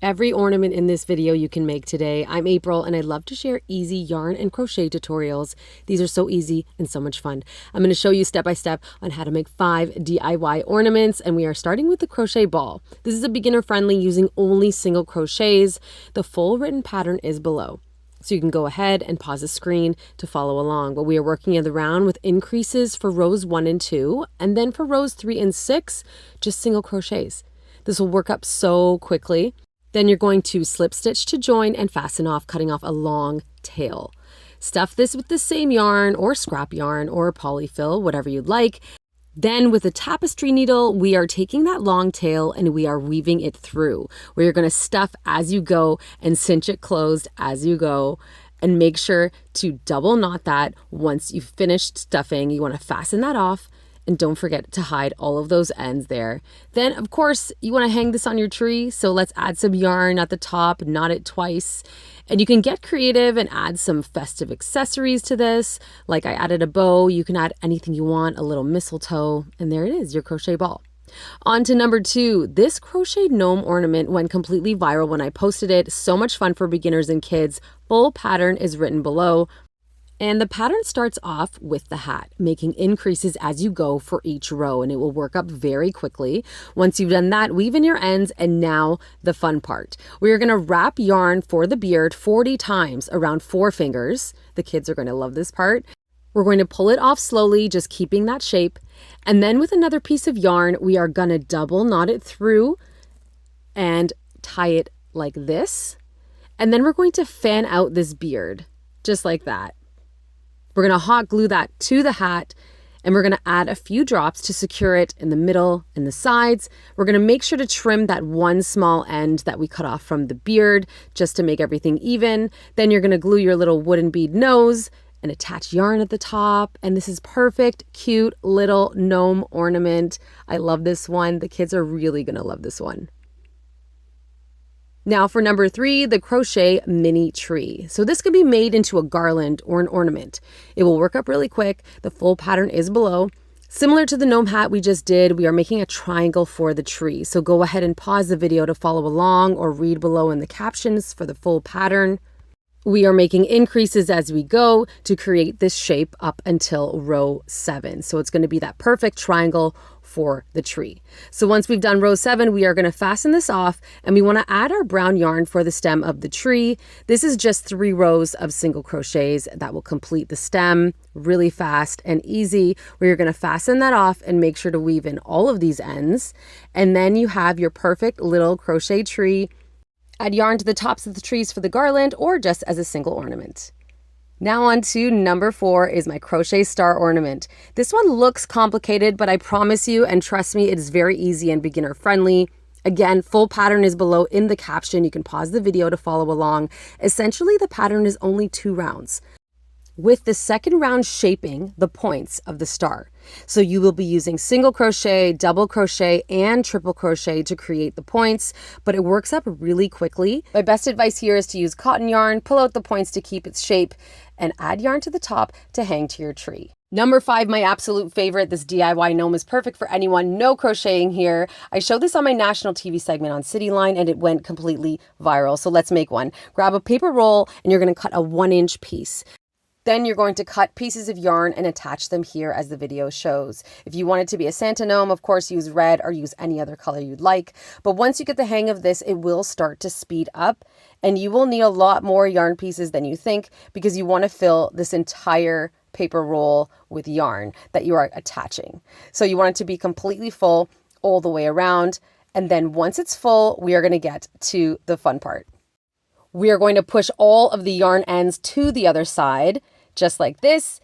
Every ornament in this video you can make today. I'm April and I love to share easy yarn and crochet tutorials. These are so easy and so much fun. I'm going to show you step by step on how to make 5 DIY ornaments, and we are starting with the crochet ball. This is a beginner friendly using only single crochets. The full written pattern is below, so you can go ahead and pause the screen to follow along. But we are working in the round with increases for rows 1 and 2, and then for rows 3 and 6, just single crochets. This will work up so quickly. Then you're going to slip stitch to join and fasten off, cutting off a long tail. Stuff this with the same yarn or scrap yarn or polyfill, whatever you'd like. Then with a tapestry needle, we are taking that long tail and we are weaving it through, where you're going to stuff as you go and cinch it closed as you go. And make sure to double knot that. Once you've finished stuffing, you want to fasten that off. And don't forget to hide all of those ends there. Then, of course, you want to hang this on your tree. So let's add some yarn at the top, knot it twice. And you can get creative and add some festive accessories to this. Like I added a bow. You can add anything you want, a little mistletoe. And there it is, your crochet ball. On to number 2. This crochet gnome ornament went completely viral when I posted it. So much fun for beginners and kids. Full pattern is written below. And the pattern starts off with the hat, making increases as you go for each row, and it will work up very quickly. Once you've done that, weave in your ends, and now the fun part. We are going to wrap yarn for the beard 40 times around 4 fingers. The kids are going to love this part. We're going to pull it off slowly, just keeping that shape. And then with another piece of yarn, we are going to double knot it through and tie it like this. And then we're going to fan out this beard, just like that. We're going to hot glue that to the hat, and we're going to add a few drops to secure it in the middle and the sides. We're going to make sure to trim that one small end that we cut off from the beard just to make everything even. Then you're going to glue your little wooden bead nose and attach yarn at the top. And this is perfect, cute little gnome ornament. I love this one. The kids are really going to love this one. Now for number 3, the crochet mini tree. So this could be made into a garland or an ornament. It will work up really quick. The full pattern is below. Similar to the gnome hat we just did, we are making a triangle for the tree. So go ahead and pause the video to follow along or read below in the captions for the full pattern. We are making increases as we go to create this shape up until row 7. So it's going to be that perfect triangle for the tree. So once we've done row 7, we are going to fasten this off, and we want to add our brown yarn for the stem of the tree. This is just 3 rows of single crochets that will complete the stem really fast and easy, where you're going to fasten that off and make sure to weave in all of these ends. And then you have your perfect little crochet tree. Add yarn to the tops of the trees for the garland or just as a single ornament. Now on to number 4 is my crochet star ornament. This one looks complicated, but I promise you and trust me, it is very easy and beginner friendly. Again, full pattern is below in the caption. You can pause the video to follow along. Essentially, the pattern is only 2 rounds, with the second round shaping the points of the star. So you will be using single crochet, double crochet, and triple crochet to create the points, but it works up really quickly. My best advice here is to use cotton yarn, pull out the points to keep its shape, and add yarn to the top to hang to your tree. Number 5, my absolute favorite. This DIY gnome is perfect for anyone. No crocheting here. I showed this on my national TV segment on Cityline and it went completely viral. So let's make one. Grab a paper roll and you're going to cut a 1-inch piece. Then you're going to cut pieces of yarn and attach them here as the video shows. If you want it to be a Santa gnome, of course, use red or use any other color you'd like. But once you get the hang of this, it will start to speed up, and you will need a lot more yarn pieces than you think, because you want to fill this entire paper roll with yarn that you are attaching. So you want it to be completely full all the way around. And then once it's full, we are going to get to the fun part. We are going to push all of the yarn ends to the other side, just like this.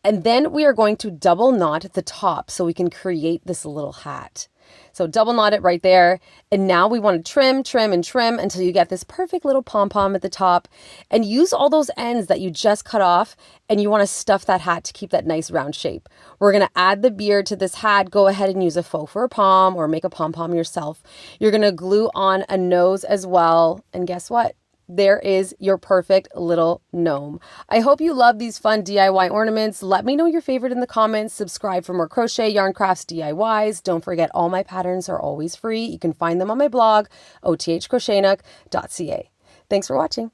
And then we are going to double knot at the top so we can create this little hat. So double knot it right there. And now we want to trim, trim, and trim until you get this perfect little pom-pom at the top. And use all those ends that you just cut off, and you want to stuff that hat to keep that nice round shape. We're going to add the beard to this hat. Go ahead and use a faux fur pom or make a pom-pom yourself. You're going to glue on a nose as well. And guess what? there is your perfect little gnome. I hope you love these fun DIY ornaments. Let me know your favorite in the comments. Subscribe for more crochet, yarn crafts, DIYs. Don't forget, all my patterns are always free. You can find them on my blog, othcrochetnook.ca. Thanks for watching.